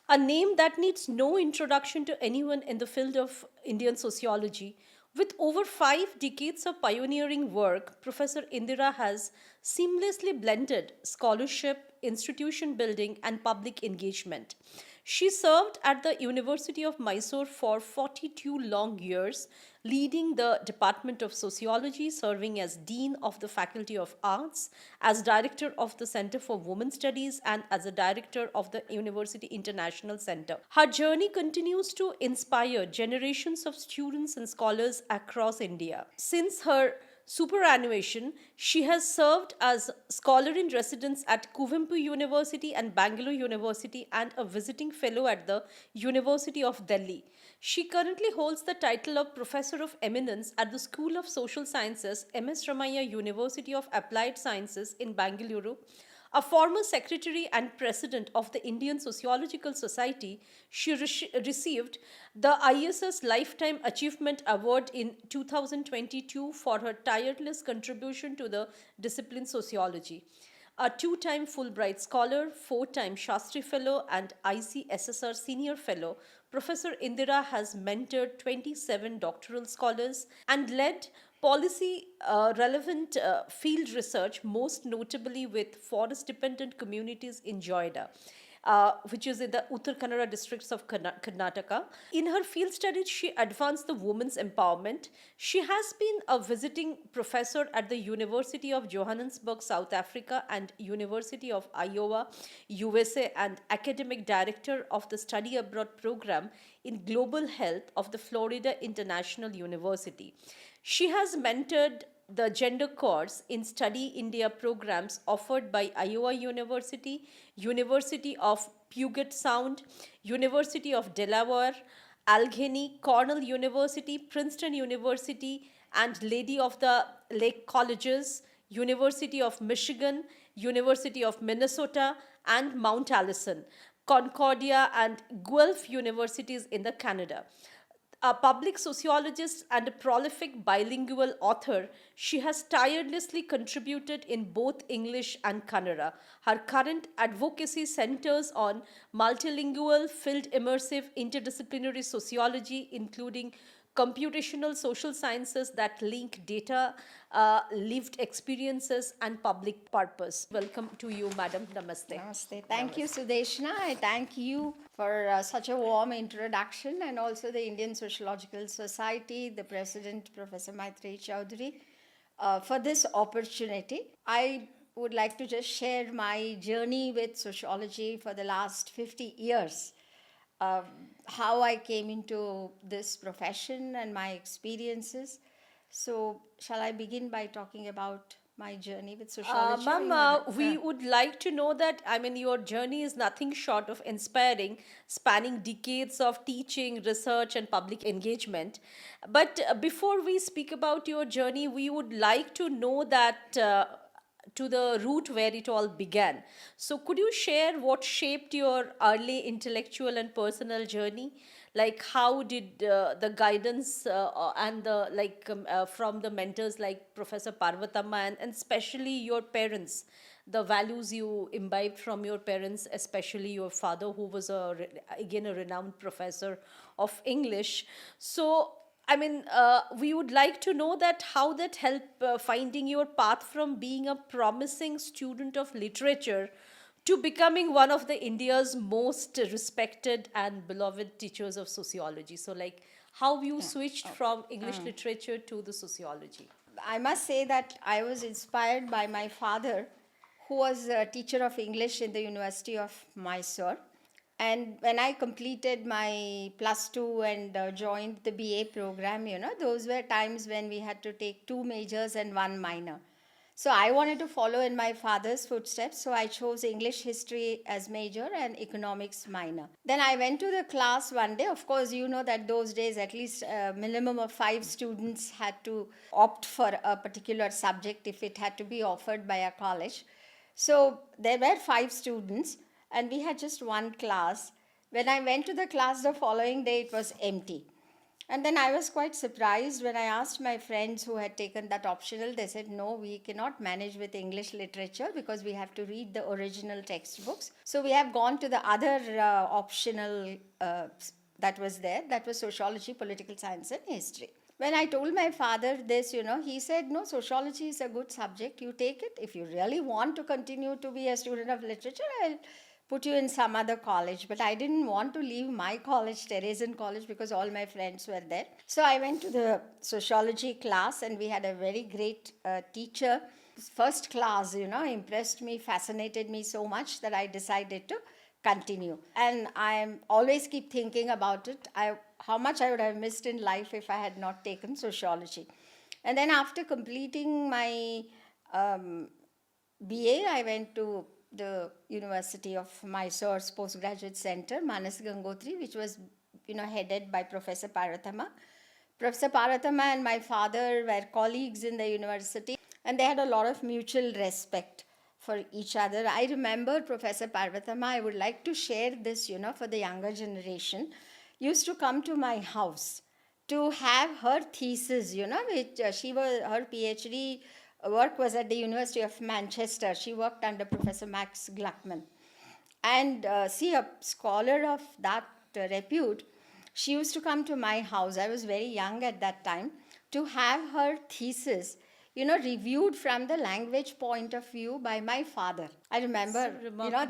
a name that needs no introduction to anyone in the field of Indian sociology. With over 5 decades of pioneering work, Professor Indira has seamlessly blended scholarship, institution building, and public engagement. She served at the University of Mysore for 42 long years, leading the Department of Sociology, serving as Dean of the Faculty of Arts, as Director of the Center for Women Studies, and as a Director of the University International Center. Her journey continues to inspire generations of students and scholars across India. Since her superannuation, she has served as scholar in residence at Kuvempu University and Bangalore University and a visiting fellow at the University of Delhi. She currently holds the title of Professor of Eminence at the School of Social Sciences, MS Ramaiah University of Applied Sciences in Bengaluru. A former secretary and president of the Indian Sociological Society, she received the ISS Lifetime Achievement Award in 2022 for her tireless contribution to the discipline sociology. A 2 time Fulbright Scholar, 4 time Shastri Fellow, and ICSSR Senior Fellow, Professor Indira has mentored 27 doctoral scholars and led policy relevant field research, most notably with forest dependent communities in Joida. Which is in the Uttar Kannada districts of Karnataka. In her field studies, she advanced the women's empowerment. She has been a visiting professor at the University of Johannesburg, South Africa, and University of Iowa, USA, and academic director of the study abroad program in global health of the Florida International University. She has mentored the gender course in Study India programs offered by Iowa University, University of Puget Sound, University of Delaware, Allegheny, Cornell University, Princeton University, and Lady of the Lake Colleges, University of Michigan, University of Minnesota, and Mount Allison, Concordia, and Guelph universities in the Canada. A public sociologist and a prolific bilingual author, she has tirelessly contributed in both English and Kannada. Her current advocacy centers on multilingual, field immersive, interdisciplinary sociology, including computational social sciences that link data, lived experiences, and public purpose. Welcome to you, Madam. Namaste. Namaste. Thank you, Sudeshna. I thank you for such a warm introduction, and also the Indian Sociological Society, the President, Professor Maitreyi Chowdhury, for this opportunity. I would like to just share my journey with sociology for the last 50 years. How I came into this profession and my experiences. So, shall I begin by talking about my journey with sociology? We would like to know that, I mean, your journey is nothing short of inspiring, spanning decades of teaching, research, and public engagement. But before we speak about your journey, we would like to know that. To the root where it all began. So, could you share what shaped your early intellectual and personal journey? Like, how did the guidance and the from the mentors like Professor Parvatama and especially your parents, the values you imbibed from your parents, especially your father, who was again a renowned professor of English. So, I mean, we would like to know that how that helped finding your path from being a promising student of literature to becoming one of the India's most respected and beloved teachers of sociology. So, like, how you switched from English literature to the sociology? I must say that I was inspired by my father, who was a teacher of English in the University of Mysore. And when I completed my plus two and joined the BA program, those were times when we had to take 2 majors and 1 minor. So I wanted to follow in my father's footsteps, so I chose English history as major and economics minor. Then I went to the class one day. Of course, you know that those days at least a minimum of 5 students had to opt for a particular subject if it had to be offered by a college. So there were 5 students and we had just one class. When I went to the class the following day, it was empty. And then I was quite surprised when I asked my friends who had taken that optional. They said, no, we cannot manage with English literature because we have to read the original textbooks. So we have gone to the other optional that was there. That was sociology, political science, and history. When I told my father this, he said, no, sociology is a good subject. You take it. If you really want to continue to be a student of literature, I'll put you in some other college. But I didn't want to leave my college, Teresian College, because all my friends were there. So I went to the sociology class, and we had a very great teacher. First class, impressed me, fascinated me so much that I decided to continue. And I always keep thinking about it, how much I would have missed in life if I had not taken sociology. And then after completing my BA, I went to the University of Mysore's postgraduate center, Manas Gangotri, which was headed by Professor Parvatama. Professor Parvatama and my father were colleagues in the university, and they had a lot of mutual respect for each other. I remember Professor Parvatama, I would like to share this, for the younger generation, used to come to my house to have her thesis, which her PhD work was at the University of Manchester. She worked under Professor Max Gluckman. And see, a scholar of that repute, she used to come to my house. I was very young at that time, to have her thesis, reviewed from the language point of view by my father. I remember,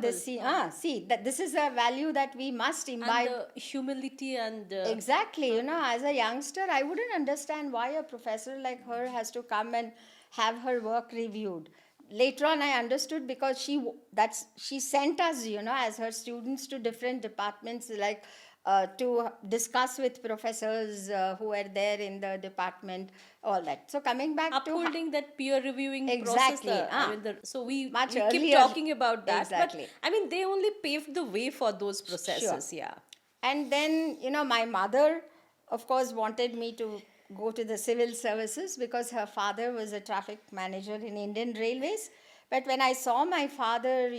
this. See, that this is a value that we must imbibe. And the humility and exactly, as a youngster, I wouldn't understand why a professor like her has to come and have her work reviewed. Later on, I understood, because she sent us, as her students, to different departments, like to discuss with professors who were there in the department, all that. So coming back upholding that peer reviewing exactly, process. So we keep earlier, talking about that. Exactly. But they only paved the way for those processes. Sure. Yeah. And then, my mother, of course, wanted me to go to the civil services because her father was a traffic manager in Indian Railways. But when I saw my father,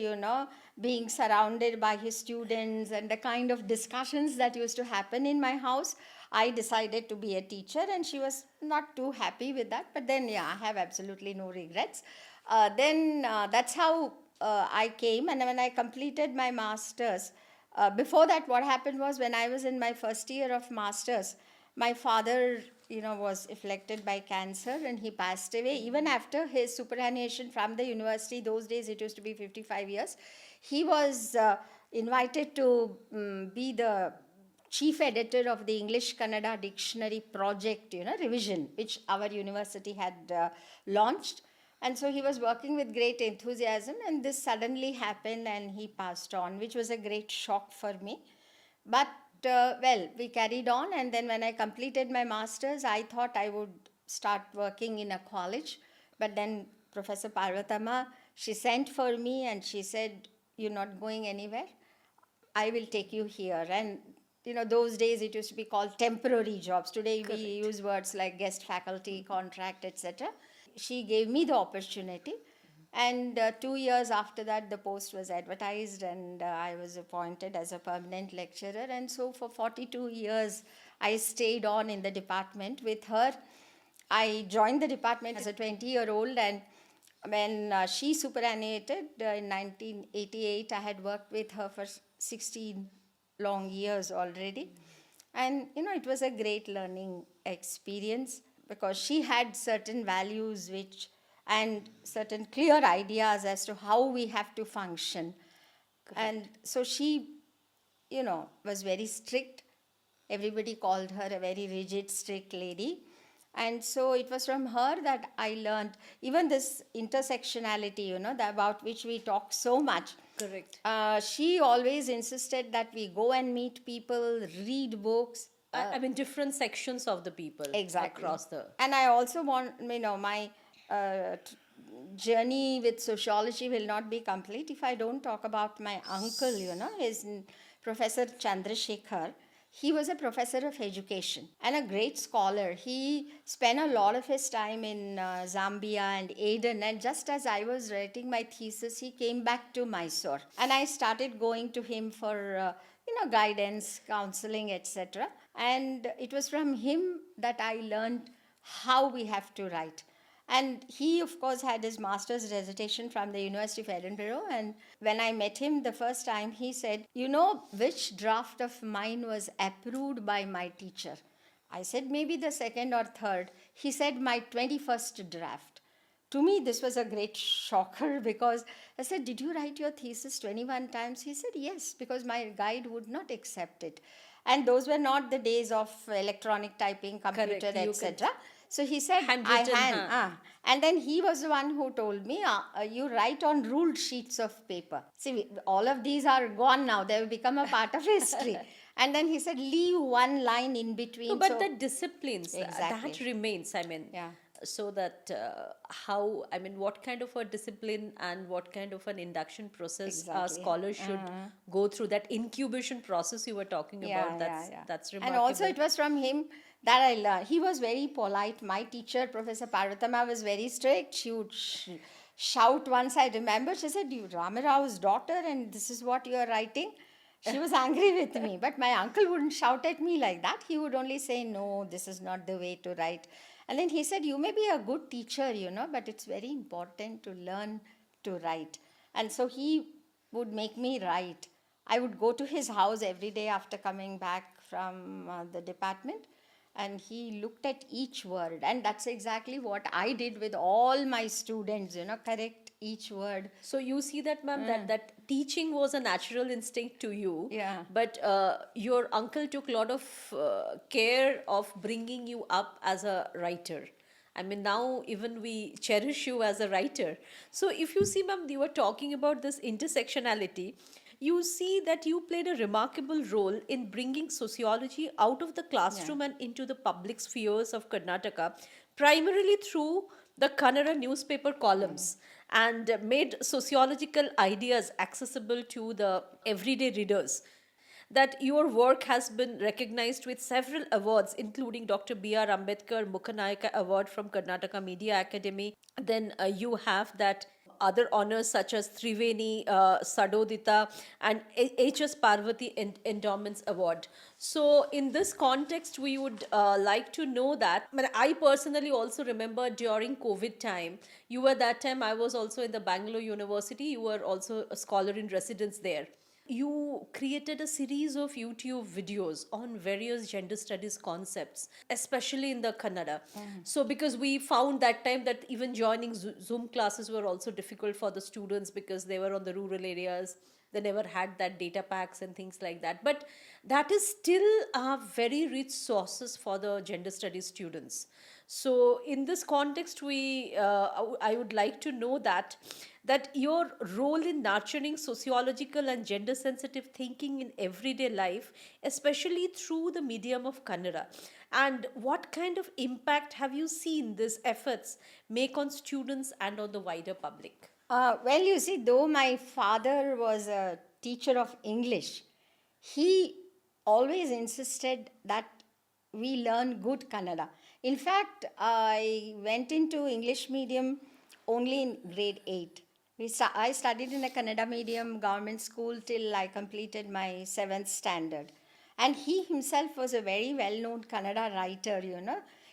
being surrounded by his students and the kind of discussions that used to happen in my house, I decided to be a teacher, and she was not too happy with that. But then, I have absolutely no regrets. That's how I came. And when I completed my master's, before that, what happened was, when I was in my first year of master's, my father, was afflicted by cancer, and he passed away. Even after his superannuation from the university, those days it used to be 55 years, he was invited to be the chief editor of the English Kannada dictionary project, revision, which our university had launched. And so he was working with great enthusiasm, and this suddenly happened, and he passed on, which was a great shock for me. But we carried on, and then when I completed my master's, I thought I would start working in a college. But then Professor Parvatama, she sent for me, and she said, "You're not going anywhere. I will take you here." And those days it used to be called temporary jobs. Today we use words like guest faculty, contract, etc. She gave me the opportunity. And 2 years after that, the post was advertised, and I was appointed as a permanent lecturer. And so for 42 years, I stayed on in the department with her. I joined the department as a 20-year-old, and when she superannuated in 1988, I had worked with her for 16 long years already. And, it was a great learning experience, because she had certain values and certain clear ideas as to how we have to function. Correct. And so she, was very strict. Everybody called her a very rigid, strict lady. And so it was from her that I learned even this intersectionality, about which we talk so much. Correct. She always insisted that we go and meet people, read books. Different sections of the people. Exactly. Across the... And I also want, my journey with sociology will not be complete if I don't talk about my uncle, his Professor Chandrasekhar. He was a professor of education and a great scholar. He spent a lot of his time in Zambia and Aden. And just as I was writing my thesis, he came back to Mysore. And I started going to him for, guidance, counseling, etc. And it was from him that I learned how we have to write. And he, of course, had his master's dissertation from the University of Edinburgh. And when I met him the first time, he said, "You know which draft of mine was approved by my teacher?" I said, "Maybe the second or third." He said, "My 21st draft." To me, this was a great shocker because I said, "Did you write your thesis 21 times?" He said, "Yes, because my guide would not accept it." And those were not the days of electronic typing, computer, Correct, you etc. So he said, handwritten, And then he was the one who told me, you write on ruled sheets of paper. See, all of these are gone now. They have become a part of history. And then he said, leave one line in between. No, but the disciplines, Exactly. that remains, Yeah. so that what kind of a discipline and what kind of an induction process Exactly. scholars should go through, that incubation process you were talking about, that's remarkable. And also it was from him that I learned. He was very polite. My teacher, Professor Parvatama, was very strict. She would shout once, I remember. She said, "You Ramarau's daughter and this is what you are writing?" She was angry with me. But my uncle wouldn't shout at me like that. He would only say, "No, this is not the way to write." And then he said, "You may be a good teacher, but it's very important to learn to write." And so he would make me write. I would go to his house every day after coming back from the department, and he looked at each word. And that's exactly what I did with all my students, correct each word. So you see that, ma'am, that teaching was a natural instinct to you. Yeah. But your uncle took a lot of care of bringing you up as a writer. I mean, now even we cherish you as a writer. So if you see, ma'am, you were talking about this intersectionality. You see that you played a remarkable role in bringing sociology out of the classroom and into the public spheres of Karnataka, primarily through the Kannada newspaper columns, and made sociological ideas accessible to the everyday readers. That your work has been recognized with several awards, including Dr. B.R. Ambedkar Mooknayak Award from Karnataka Media Academy. Then you have that other honors such as Triveni, Sadodita, and H.S. Parvati Endowments Award. So, in this context, we would like to know that. I personally also remember during COVID time, you were that time, I was also in the Bangalore University, you were also a scholar in residence there. You created a series of YouTube videos on various gender studies concepts, especially in the Kannada. So, because we found that time that even joining Zoom classes were also difficult for the students because they were on the rural areas. They never had that data packs and things like that. But that is still a very rich sources for the gender studies students. So, in this context, I would like to know that your role in nurturing sociological and gender sensitive thinking in everyday life, especially through the medium of Kannada, and what kind of impact have you seen these efforts make on students and on the wider public? Well, you see, though my father was a teacher of English, he always insisted that we learn good Kannada. In fact, I went into English medium only in grade 8. I studied in a Kannada medium government school till I completed my 7th standard. And he himself was a very well-known Kannada writer,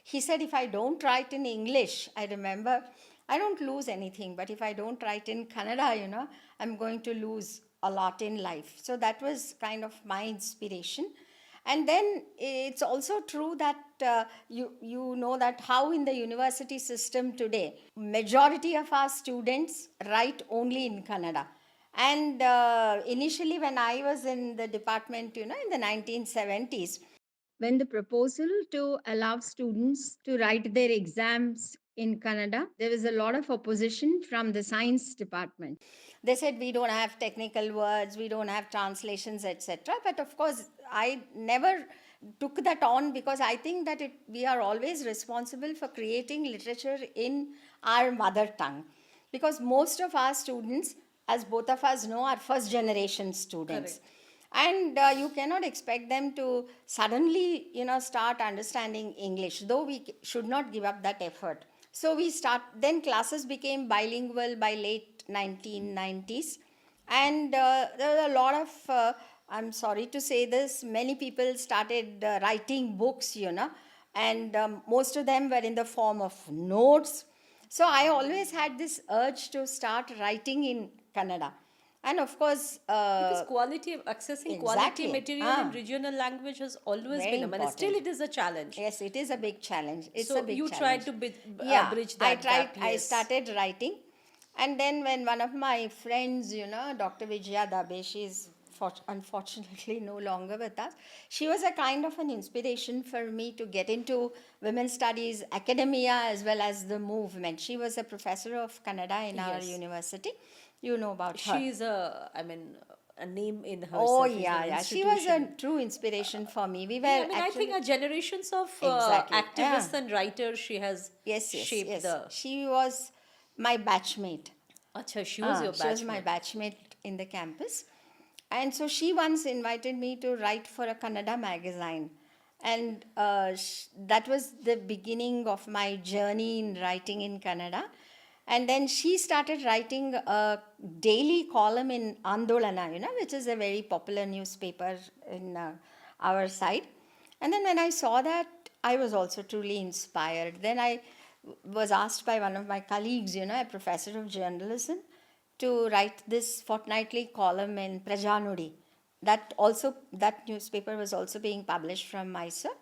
He said, if I don't write in English, I remember, I don't lose anything. But if I don't write in Kannada, I'm going to lose a lot in life. So that was kind of my inspiration. And then it's also true that you know that how in the university system today, majority of our students write only in Kannada. And initially when I was in the department, in the 1970s, when the proposal to allow students to write their exams in Kannada, there was a lot of opposition from the science department. They said we don't have technical words, we don't have translations, etc. But of course, I never took that on because I think that we are always responsible for creating literature in our mother tongue. Because most of our students, as both of us know, are first generation students. Correct. And you cannot expect them to suddenly, start understanding English, though we should not give up that effort. So then classes became bilingual by late 1990s. And there were a lot of I'm sorry to say this, many people started writing books, and most of them were in the form of notes. So I always had this urge to start writing in Kannada. And of course, Because accessing quality exactly, material in regional language has always very been, I mean, still important. it is a challenge. Yes, it is a big challenge. It's a So big you tried challenge. to Yeah, bridge I that tried, gap, I yes. started writing. And then when one of my friends, Dr. Vijaya Dabe, she's unfortunately no longer with us. She was a kind of an inspiration for me to get into women's studies, academia, as well as the movement. She was a professor of Kannada in our Yes. university. You know about her. She's I mean, a name in Oh, herself, is an yeah, yeah. She was a institution. true inspiration for me. We Yeah, were I mean, I think actually. generations of Exactly. Yeah. activists and writers she has Yes, yes, shaped yes. the. She was my batchmate. Acha, she was your She was my batchmate. batchmate in the campus. And so she once invited me to write for a Kannada magazine. And that was the beginning of my journey in writing in Kannada. And then she started writing a daily column in Andolana, which is a very popular newspaper in our side. And then when I saw that, I was also truly inspired. Then I was asked by one of my colleagues, a professor of journalism, to write this fortnightly column in Prajanudi. That newspaper was also being published from Mysore.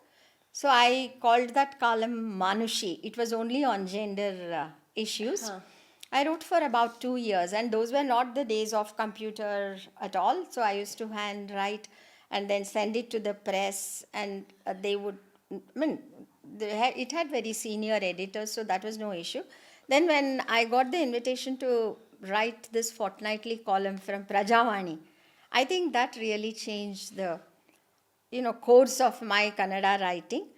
So I called that column Manushi. It was only on gender issues. I wrote for about 2 years, and those were not the days of computer at all. So I used to handwrite and then send it to the press, and they would, I mean, it had very senior editors, so that was no issue. Then when I got the invitation to write this fortnightly column from Prajavani, I think that really changed the course of my Kannada writing.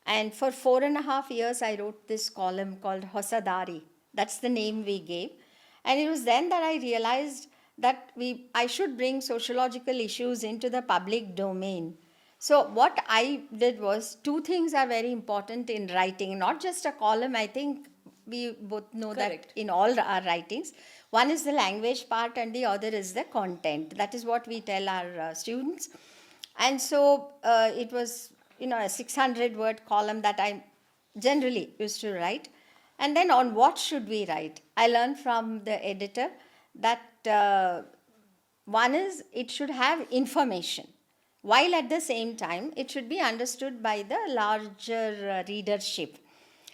And for 4.5 years, I wrote this column called Hosadari. That's the name we gave. And it was then that I realized that I should bring sociological issues into the public domain. So what I did was, two things are very important in writing, not just a column. I think we both know Correct. that in all our writings. One is the language part and the other is the content. That is what we tell our students. And so it was, a 600-word column that I generally used to write. And then on what should we write? I learned from the editor that one is it should have information, while at the same time it should be understood by the larger readership.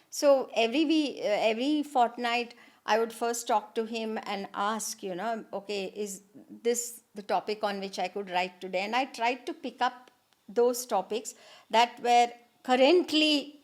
So every fortnight, I would first talk to him and ask, okay, is this the topic on which I could write today? And I tried to pick up those topics that were currently,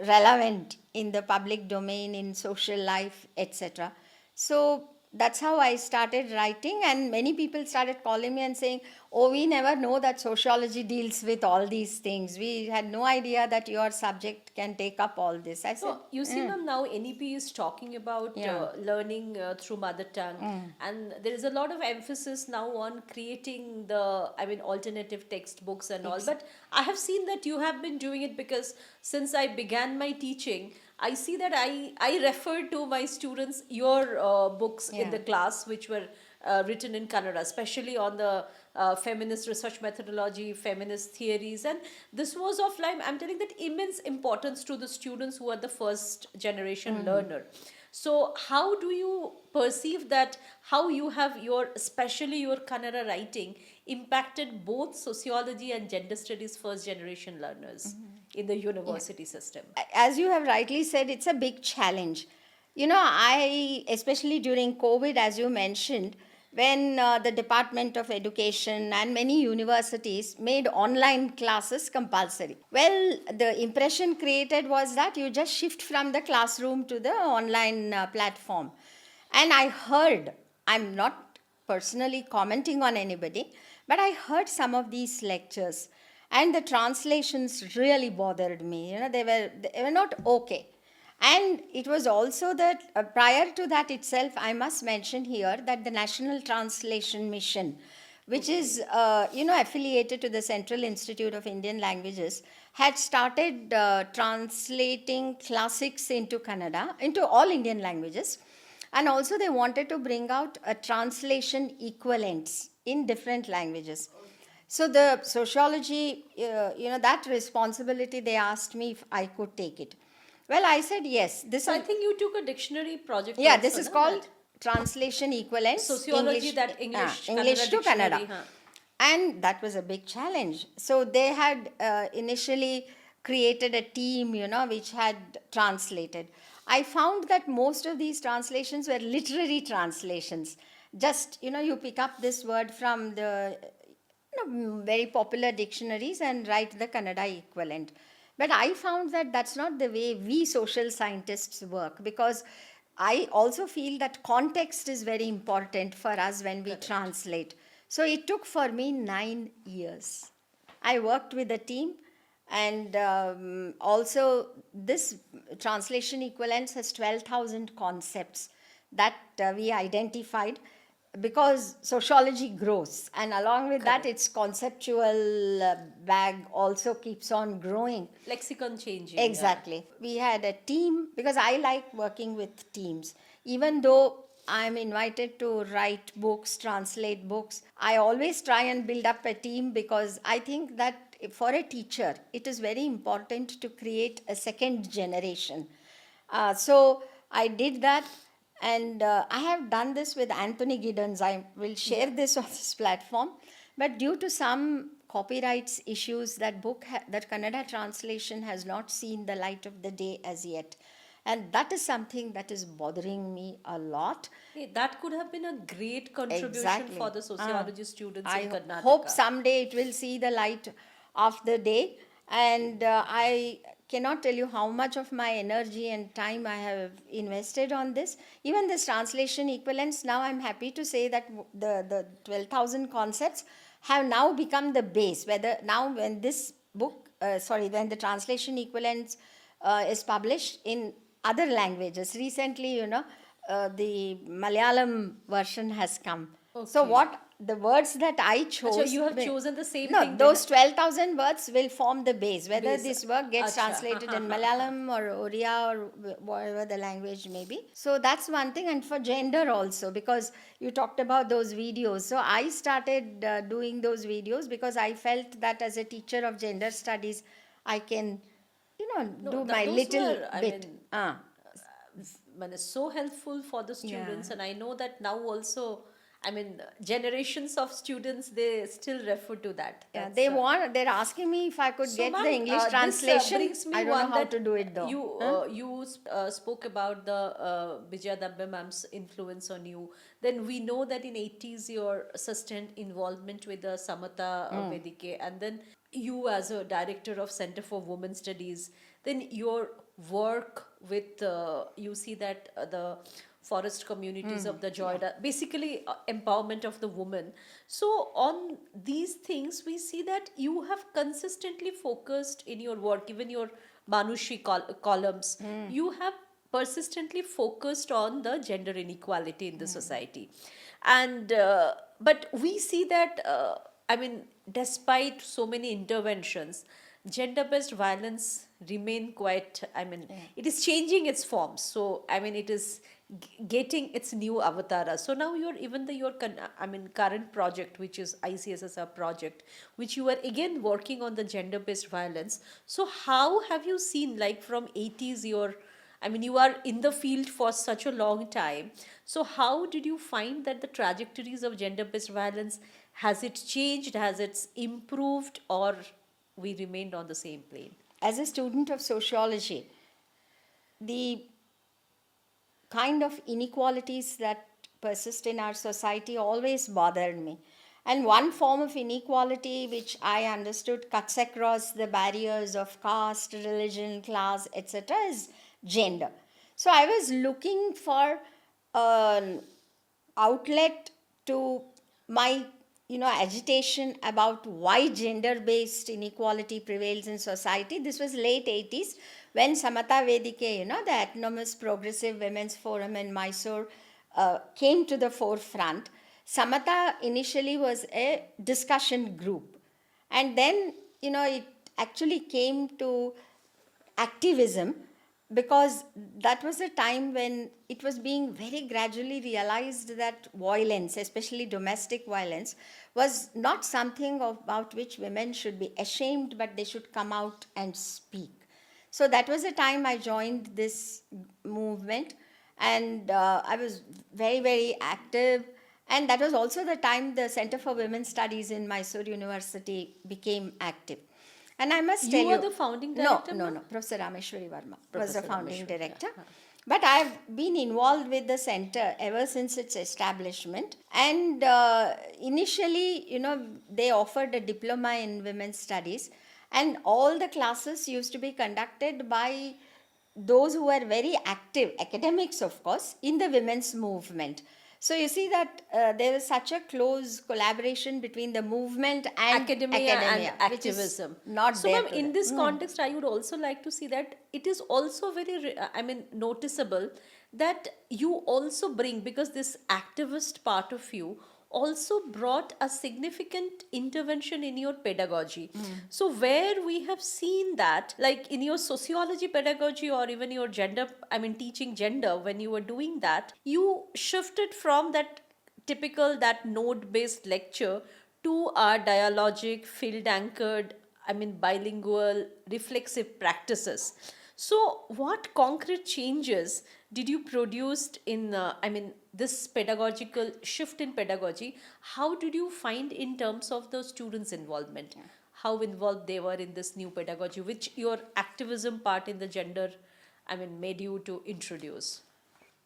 relevant in the public domain, in social life, etc. So that's how I started writing, and many people started calling me and saying, oh, we never know that sociology deals with all these things. We had no idea that your subject can take up all this. I said, So you see, ma'am, now NEP is talking about Yeah. learning through mother tongue, and there is a lot of emphasis now on creating alternative textbooks and all. But I have seen that you have been doing it, because since I began my teaching, I see that I refer to my students your books in the class, which were written in Kannada, especially on the feminist research methodology, feminist theories. And this was of, like, I'm telling that, immense importance to the students who are the first generation learner. So how do you perceive that, how you have especially your Kannada writing impacted both sociology and gender studies first generation learners in the university system? As you have rightly said, it's a big challenge. Especially during COVID, as you mentioned, when the Department of Education and many universities made online classes compulsory. Well, the impression created was that you just shift from the classroom to the online platform. And I heard, I'm not personally commenting on anybody, but I heard some of these lectures, and the translations really bothered me. They were not okay. And it was also that prior to that itself, I must mention here that the National Translation Mission, which is affiliated to the Central Institute of Indian Languages, had started translating classics into Kannada, into all Indian languages. And also they wanted to bring out a translation equivalents in different languages. So the sociology, that responsibility, they asked me if I could take it. Well, I said yes. So I think you took a dictionary project yeah, also, this is na, called that translation equivalence, sociology, that English Kannada to Kannada. dictionary, huh? And that was a big challenge. So they had initially created a team, which had translated. I found that most of these translations were literary translations. Just, you pick up this word from the very popular dictionaries and write the Kannada equivalent. But I found that that's not the way we social scientists work, because I also feel that context is very important for us when we translate. So it took for me 9 years. I worked with a team, and also this translation equivalence has 12,000 concepts that we identified, because sociology grows, and along with that its conceptual bag also keeps on growing. Lexicon changing. Exactly. We had a team, because I like working with teams. Even though I'm invited to write books, translate books, I always try and build up a team, because I think that for a teacher, it is very important to create a second generation. So I did that, and I have done this with Anthony Giddens. I will share this on this platform. But due to some copyrights issues, that Kannada translation has not seen the light of the day as yet. And that is something that is bothering me a lot. Hey, that could have been a great contribution Exactly. for the sociology students in I Karnataka. hope someday it will see the light of the day. And I cannot tell you how much of my energy and time I have invested on this. Even this translation equivalence, now I'm happy to say that the 12,000 concepts have now become the base. Whether now when this book, when the translation equivalence is published in other languages. Recently, the Malayalam version has come. So what the words that I chose. So you have chosen the same no, thing. those 12,000 words will form the base. Whether Base. this work gets translated in Malayalam or Oriya or whatever the language may be. So that's one thing. And for gender also, because you talked about those videos. So I started doing those videos because I felt that as a teacher of gender studies, I can, do my those little were, I bit. mean, so helpful for the students, and I know that now also, I mean, generations of students, they still refer to that. Yeah, That's, they're asking me if I could so, get ma'am, the English this translation. brings me I don't one know how that to do it though. You spoke about the Vijaya Dabbe ma'am's influence on you. Then we know that in 80s your sustained involvement with the Samata Vedike, and then you as a director of Center for Women Studies, then your work with you see that the forest communities of the Joyda, basically empowerment of the woman. So on these things, we see that you have consistently focused in your work, even your Manushi columns, you have persistently focused on the gender inequality in the society. And but we see that I mean, despite so many interventions, gender based violence remain quite, I mean, it is changing its forms. So I mean, it is getting its new avatara. So now your even the your I mean, current project, which is ICSSR project, which you are again working on the gender based violence. So how have you seen, like, from 80s your, I mean, you are in the field for such a long time. So how did you find that the trajectories of gender based violence, has it changed, has it improved, or we remained on the same plane? As a student of sociology, the kind of inequalities that persist in our society always bothered me. And one form of inequality which I understood cuts across the barriers of caste, religion, class, etc., is gender. So I was looking for an outlet to my agitation about why gender based inequality prevails in society. This was late 80s when Samata Vedike, the autonomous progressive women's forum in Mysore, came to the forefront. Samata initially was a discussion group, and then it actually came to activism, because that was a time when it was being very gradually realized that violence, especially domestic violence, was not something about which women should be ashamed, but they should come out and speak. So that was the time I joined this movement, and I was very, very active. And that was also the time the Center for Women's Studies in Mysore University became active. And I must tell You you, are the founding no, director, no, ma'am? no. Professor Rameshwari Verma was the Professor founding Rameshwari, director. yeah. But I've been involved with the center ever since its establishment. And initially, they offered a diploma in women's studies, and all the classes used to be conducted by those who were very active, academics, of course, in the women's movement. So you see that there is such a close collaboration between the movement and Academia and which is activism. not So, there ma'am, today. in this context, I would also like to see that it is also very, noticeable that you also bring, because this activist part of you also brought a significant intervention in your pedagogy. So, where we have seen that, like in your sociology pedagogy or even your gender, teaching gender, when you were doing that, you shifted from that typical, that node based lecture, to a dialogic, field anchored, bilingual, reflexive practices. So, what concrete changes did you produce in, this pedagogical shift in pedagogy? How did you find in terms of the students' involvement? How involved they were in this new pedagogy, which your activism part in the gender, made you to introduce?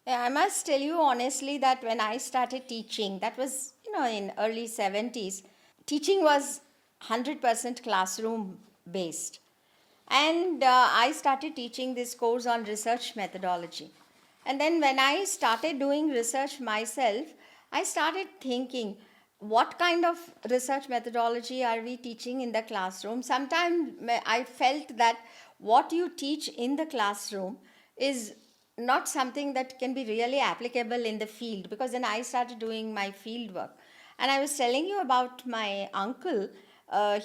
Yeah, I must tell you honestly that when I started teaching, that was, in early 70s, teaching was 100% classroom based. And I started teaching this course on research methodology. And then when I started doing research myself, I started thinking, what kind of research methodology are we teaching in the classroom? Sometimes I felt that what you teach in the classroom is not something that can be really applicable in the field, because then I started doing my field work. And I was telling you about my uncle.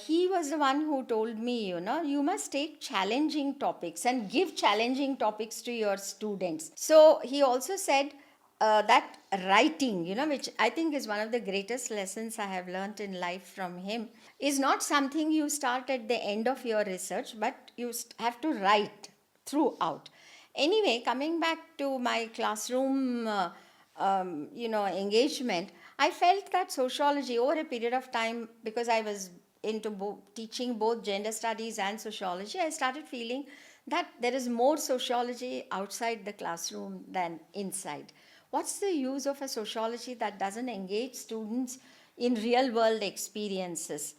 He was the one who told me, you must take challenging topics and give challenging topics to your students. So he also said that writing, which I think is one of the greatest lessons I have learned in life from him, is not something you start at the end of your research, but you have to write throughout. Anyway, coming back to my classroom, engagement, I felt that sociology over a period of time, because I was into teaching both gender studies and sociology, I started feeling that there is more sociology outside the classroom than inside. What's the use of a sociology that doesn't engage students in real world experiences?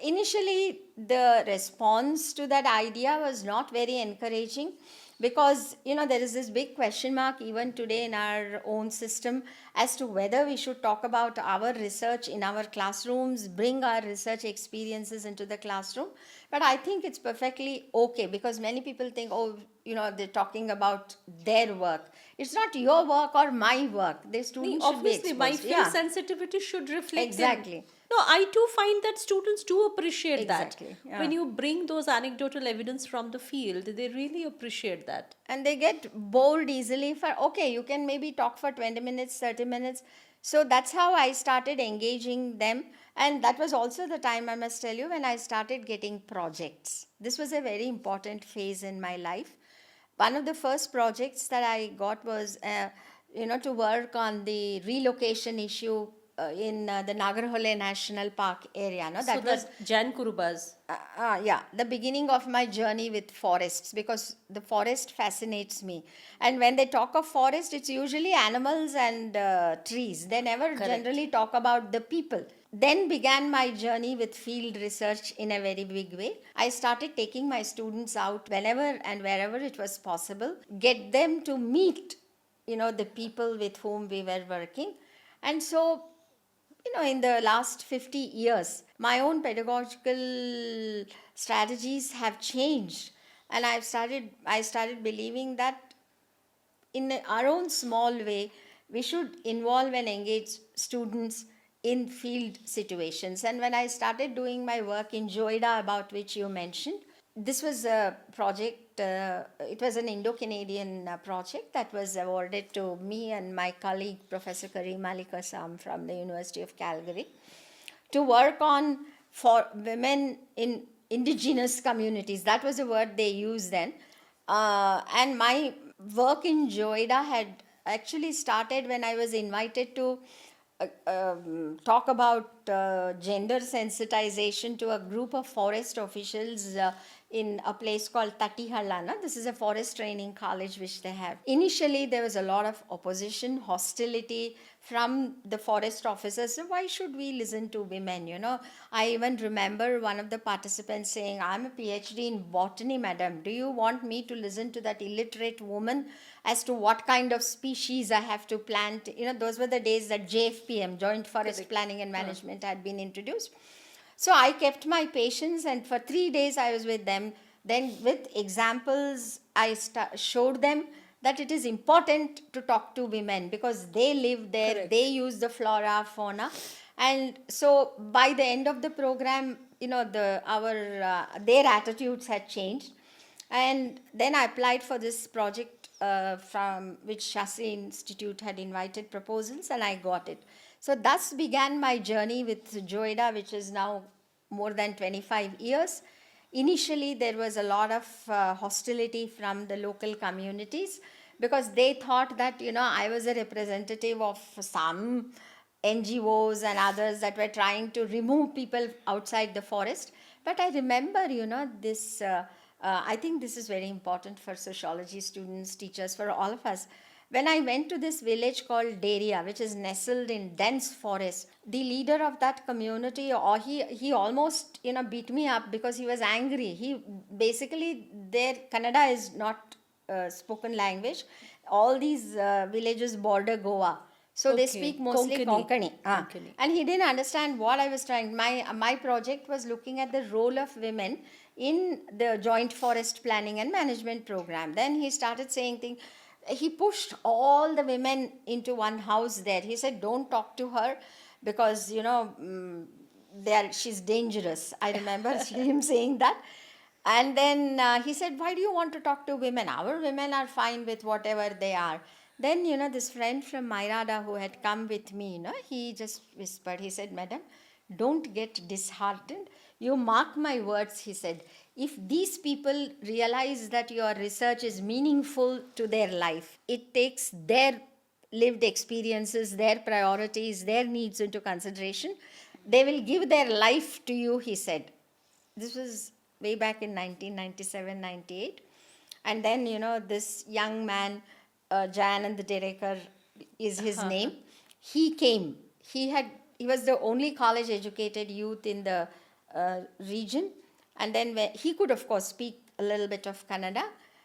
Initially, the response to that idea was not very encouraging, because there is this big question mark even today in our own system as to whether we should talk about our research in our classrooms, bring our research experiences into the classroom. But I think it's perfectly okay, because many people think, oh, they're talking about their work. It's not your work or my work. The students should be Obviously, exposed. my field sensitivity should reflect Exactly. No, I too find that students do appreciate Exactly, that. yeah. When you bring those anecdotal evidence from the field, they really appreciate that. And they get bored easily for, okay, you can maybe talk for 20 minutes, 30 minutes. So that's how I started engaging them. And that was also the time, I must tell you, when I started getting projects. This was a very important phase in my life. One of the first projects that I got was, to work on the relocation issue in the Nagarhole National Park area. No? So That was that Jan Kurubas. the beginning of my journey with forests, because the forest fascinates me. And when they talk of forest, it's usually animals and trees. They never generally talk about the people. Then began my journey with field research in a very big way. I started taking my students out whenever and wherever it was possible, get them to meet, the people with whom we were working. And so in the last 50 years, my own pedagogical strategies have changed. And I started believing that in our own small way, we should involve and engage students in field situations. And when I started doing my work in Joida, about which you mentioned, this was a project project, it was an Indo-Canadian project that was awarded to me and my colleague, Professor Kareem Ali Kassam from the University of Calgary, to work on for women in indigenous communities. That was a word they used then. And my work in Joida had actually started when I was invited to talk about gender sensitization to a group of forest officials in a place called Tatihallana. This is a forest training college which they have. Initially, there was a lot of opposition, hostility from the forest officers. So why should we listen to women? You know, I even remember one of the participants saying, "I'm a PhD in botany, madam. Do you want me to listen to that illiterate woman as to what kind of species I have to plant?" You know, those were the days that JFPM, Joint Forest Planning and Management, had been introduced. So I kept my patience, and for 3 days I was with them. Then with examples, I showed them that it is important to talk to women because they live there, Correct. they use the flora, fauna. And so by the end of the program, you know, their attitudes had changed. And then I applied for this project from which Shasi Institute had invited proposals, and I got it. So thus began my journey with Joida, which is now more than 25 years. Initially, there was a lot of hostility from the local communities because they thought that, you know, I was a representative of some NGOs and others that were trying to remove people outside the forest. But I remember, you know, this, I think this is very important for sociology students, teachers, for all of us. When I went to this village called Deria, which is nestled in dense forest, the leader of that community, or he almost, you know, beat me up because he was angry. He basically, their Kannada is not spoken language. All these villages border Goa. So they speak mostly Konkani. And he didn't understand what I was trying. My project was looking at the role of women in the Joint Forest Planning and Management program. Then he started saying things. He pushed all the women into one house there. He said, "Don't talk to her because, you know, she's dangerous." I remember him saying that. And then he said, "Why do you want to talk to women? Our women are fine with whatever they are." Then, you know, this friend from Mairada who had come with me, you know, he just whispered, he said, "Madam, don't get disheartened. You mark my words," he said. "If these people realize that your research is meaningful to their life, it takes their lived experiences, their priorities, their needs into consideration, they will give their life to you," he said. This was way back in 1997, 98. And then, you know, this young man, Jayanand Derekar is his name. He came. He was the only college educated youth in the region. And then he could, of course, speak a little bit of Kannada.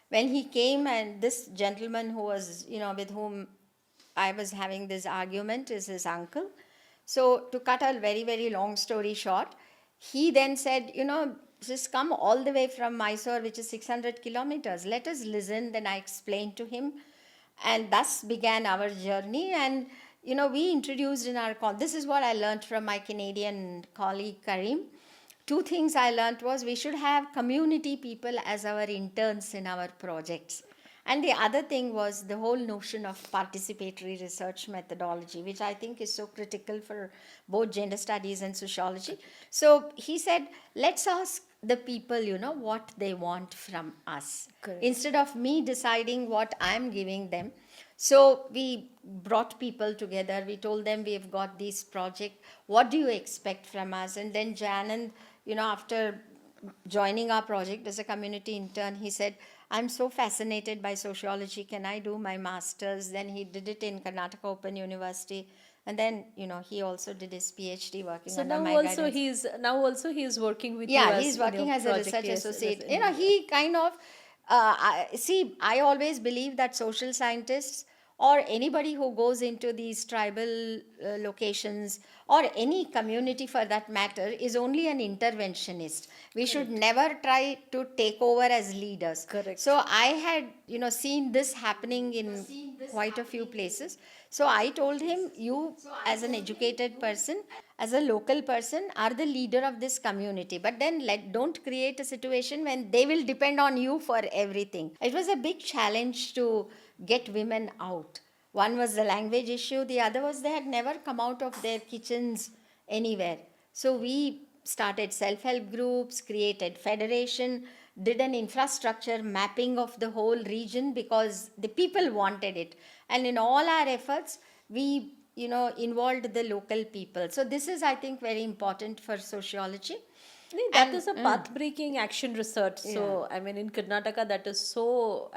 When he came, and this gentleman who was, you know, with whom I was having this argument is his uncle. So to cut a very, very long story short, he then said, "You know, just come all the way from Mysore, which is 600 kilometers. Let us listen." Then I explained to him. And thus began our journey. And, you know, we introduced in this is what I learned from my Canadian colleague Kareem. 2 things I learned was we should have community people as our interns in our projects. And the other thing was the whole notion of participatory research methodology, which I think is so critical for both gender studies and sociology. So he said, let's ask the people, you know, what they want from us. Correct. Instead of me deciding what I'm giving them. So we brought people together. We told them we've got this project. What do you expect from us? And then Jayanand, you know, after joining our project as a community intern, he said, "I'm so fascinated by sociology. Can I do my master's?" Then he did it in Karnataka Open University. And then, you know, he also did his PhD working So under now my also guidance. he is working with you Yeah, as, he's you know, working as a project research case- associate. as- You know, he kind of, I always believe that social scientists or anybody who goes into these tribal locations, or any community for that matter, is only an interventionist. We should never try to take over as leaders. Correct. So I had, seen this happening in quite a few places. So I told him, you as an educated person, as a local person, are the leader of this community. But then don't create a situation when they will depend on you for everything. It was a big challenge to get women out. One was the language issue, the other was they had never come out of their kitchens anywhere. So we started self-help groups, created federation, did an infrastructure mapping of the whole region because the people wanted it. And in all our efforts, we involved the local people. So this is, I think, very important for sociology. That is a path-breaking action research. So, I mean, in Karnataka, that is so,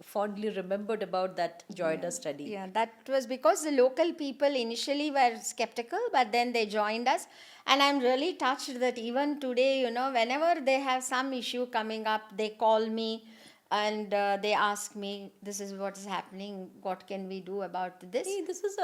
fondly remembered about that Joyda study. Yeah, that was because the local people initially were skeptical, but then they joined us. And I'm really touched that even today, whenever they have some issue coming up, they call me and they ask me, this is what is happening, what can we do about this? This is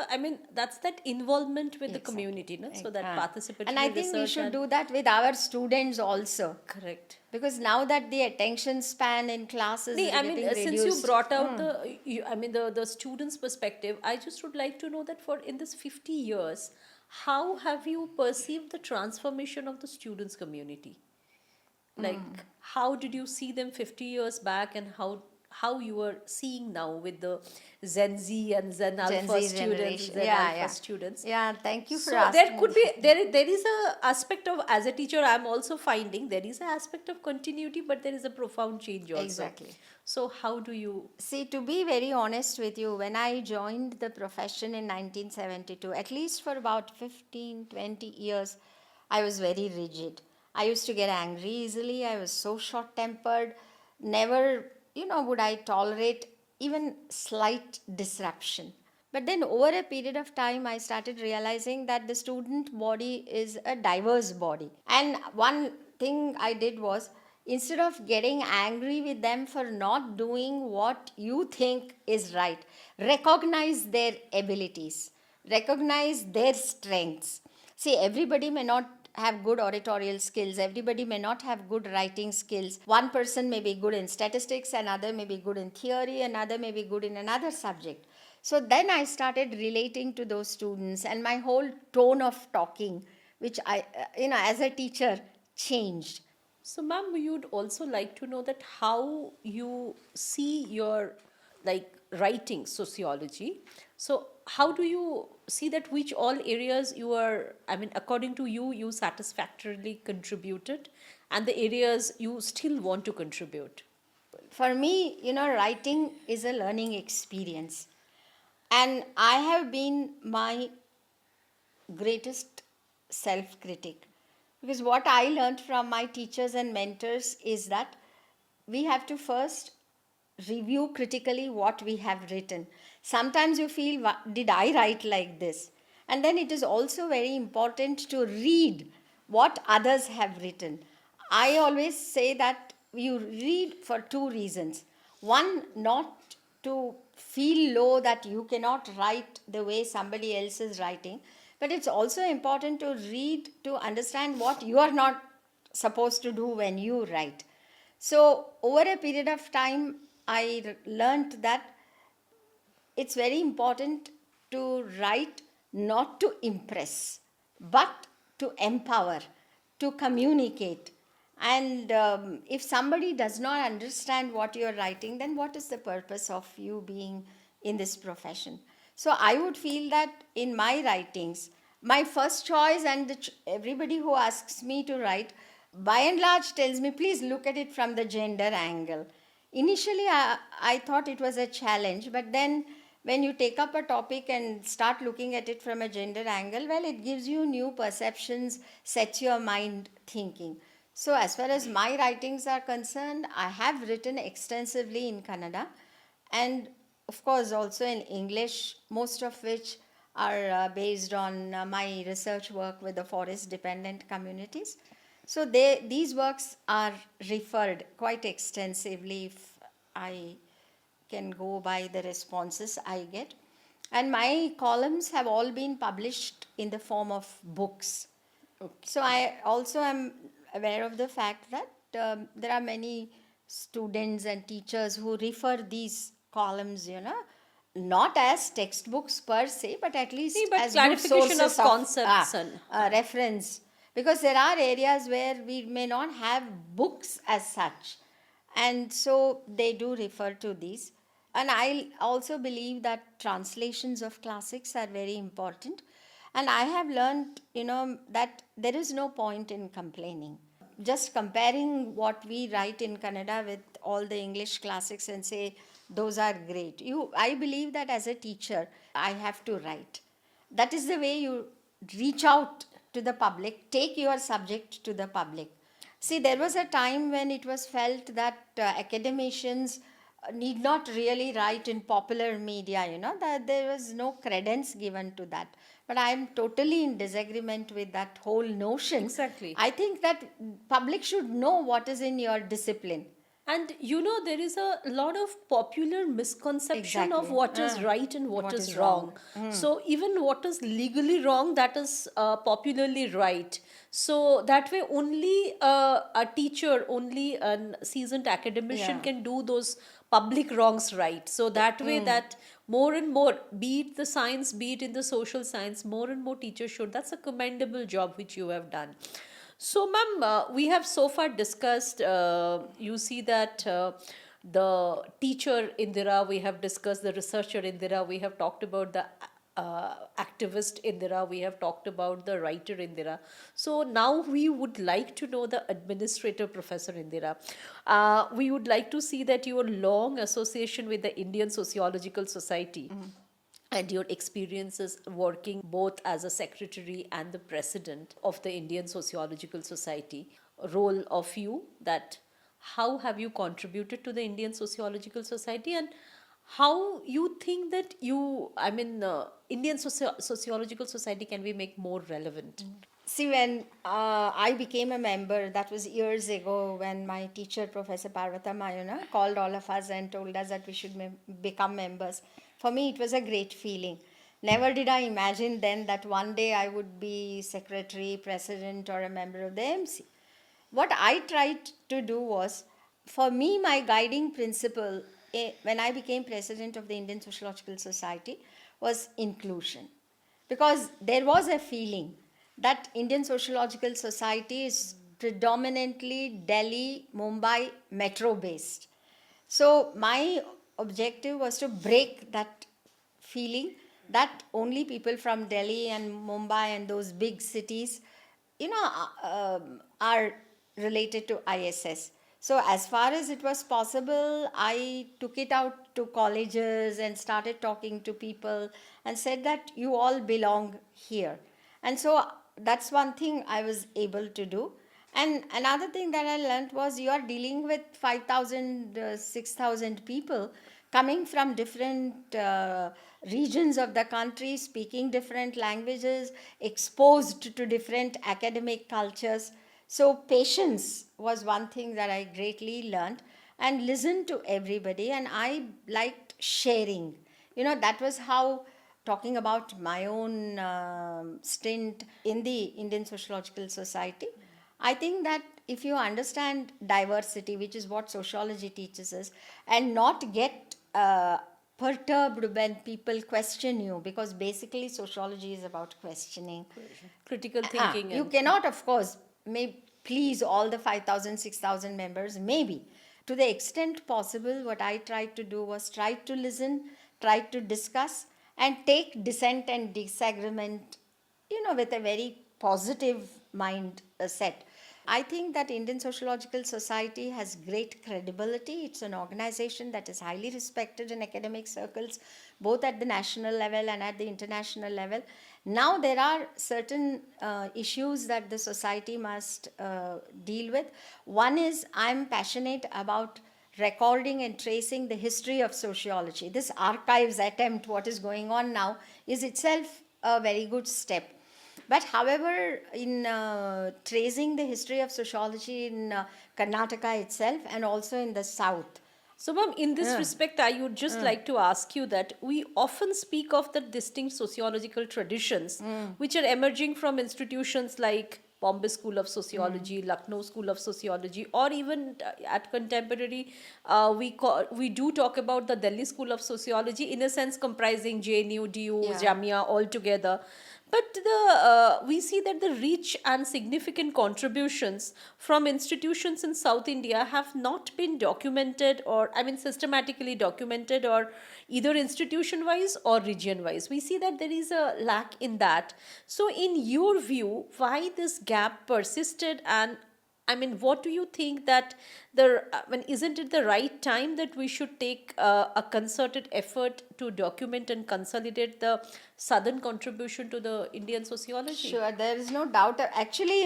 that's that involvement with the community, no? So that participatory and I think we should do that with our students also. Correct. Because now that the attention span in classes is getting reduced. Since you brought out the students' perspective, I just would like to know that in this 50 years, how have you perceived the transformation of the students' community? Like, how did you see them 50 years back, and how you are seeing now with the Gen Z and Gen Alpha students, students? Yeah, thank you for So asking. there could be there is a aspect of, as a teacher, I'm also finding there is an aspect of continuity, but there is a profound change also. Exactly. So how do you see? To be very honest with you, when I joined the profession in 1972, at least for about 15-20 years, I was very rigid. I used to get angry easily. I was so short-tempered. Never, would I tolerate even slight disruption. But then over a period of time, I started realizing that the student body is a diverse body. And one thing I did was, instead of getting angry with them for not doing what you think is right, recognize their abilities, recognize their strengths. See, everybody may not have good oratorial skills. Everybody may not have good writing skills. One person may be good in statistics, another may be good in theory, another may be good in another subject. So then I started relating to those students, and my whole tone of talking, which I, as a teacher, changed. So, ma'am, we would also like to know that how you see your writing sociology. So, how do you see that which all areas you are, according to you, you satisfactorily contributed, and the areas you still want to contribute? For me, writing is a learning experience. And I have been my greatest self-critic. Because what I learned from my teachers and mentors is that we have to first review critically what we have written. Sometimes you feel, did I write like this? And then it is also very important to read what others have written. I always say that you read for two reasons. One, not to feel low that you cannot write the way somebody else is writing, but it's also important to read to understand what you are not supposed to do when you write. So over a period of time, I learned that it's very important to write not to impress, but to empower, to communicate. And if somebody does not understand what you're writing, then what is the purpose of you being in this profession? So I would feel that in my writings, my first choice, and everybody who asks me to write, by and large tells me, please look at it from the gender angle. Initially, I thought it was a challenge, but then when you take up a topic and start looking at it from a gender angle, well, it gives you new perceptions, sets your mind thinking. So as far as my writings are concerned, I have written extensively in Kannada, and of course also in English, most of which are based on my research work with the forest dependent communities. So these works are referred quite extensively if I can go by the responses I get. And my columns have all been published in the form of books. So I also am aware of the fact that there are many students and teachers who refer these columns, not as textbooks per se, but at least But as good clarification of sources concepts and reference. Because there are areas where we may not have books as such. And so they do refer to these. And I also believe that translations of classics are very important. And I have learned, that there is no point in complaining. Just comparing what we write in Kannada with all the English classics and say, those are great. I believe that as a teacher, I have to write. That is the way you reach out to the public, take your subject to the public. See, there was a time when it was felt that academicians need not really write in popular media, that there was no credence given to that. But I am totally in disagreement with that whole notion. Exactly. I think that public should know what is in your discipline. And there is a lot of popular misconception of Exactly. what is right and what is wrong. So even what is legally wrong, that is popularly right. So that way only a teacher, only a seasoned academician Yeah. can do those public wrongs right. So that way that more and more, be it the science, be it in the social science, more and more teachers should. That's a commendable job which you have done. So, ma'am, we have so far discussed, you see that the teacher Indira, we have discussed the researcher Indira, we have talked about the activist Indira, we have talked about the writer Indira. So now we would like to know the administrator Professor Indira. We would like to see that your long association with the Indian Sociological Society and your experiences working both as a secretary and the president of the Indian Sociological Society, role of you, that how have you contributed to the Indian Sociological Society, and how you think that Indian Sociological Society can we make more relevant? See, when I became a member, that was years ago, when my teacher, Professor Parvatama, called all of us and told us that we should become members. For me, it was a great feeling. Never did I imagine then that one day I would be secretary, president, or a member of the MC. What I tried to do was, for me, my guiding principle when I became president of the Indian Sociological Society was inclusion. Because there was a feeling that Indian Sociological Society is predominantly Delhi, Mumbai, metro based. So my objective was to break that feeling that only people from Delhi and Mumbai and those big cities, are related to ISS. So as far as it was possible, I took it out to colleges and started talking to people and said that you all belong here. And so that's one thing I was able to do. And another thing that I learned was you are dealing with 5,000, 6,000 people coming from different regions of the country, speaking different languages, exposed to different academic cultures. So patience was one thing that I greatly learned, and listen to everybody. And I liked sharing. That was how, talking about my own stint in the Indian Sociological Society, I think that if you understand diversity, which is what sociology teaches us, and not get perturbed when people question you, because basically sociology is about questioning. Critical thinking. You cannot, of course, may please all the 5,000, 6,000 members, maybe. To the extent possible, what I tried to do was try to listen, try to discuss, and take dissent and disagreement, with a very positive mind set. I think that Indian Sociological Society has great credibility. It's an organization that is highly respected in academic circles, both at the national level and at the international level. Now there are certain issues that the society must deal with. One is, I'm passionate about recording and tracing the history of sociology. This archives attempt, what is going on now, is itself a very good step. But however, in tracing the history of sociology in Karnataka itself and also in the south, So, ma'am, in this respect, I would just like to ask you that we often speak of the distinct sociological traditions which are emerging from institutions like Bombay School of Sociology, Lucknow School of Sociology, or even at contemporary, we do talk about the Delhi School of Sociology, in a sense comprising JNU, DU, Yeah. Jamia all together. But we see that the rich and significant contributions from institutions in South India have not been documented, or I mean systematically documented, or either institution wise or region wise. We see that there is a lack in that. So, in your view, why this gap persisted, and I mean, what do you think that I mean, isn't it the right time that we should take a concerted effort to document and consolidate the southern contribution to the Indian sociology? Sure, there is no doubt. Actually,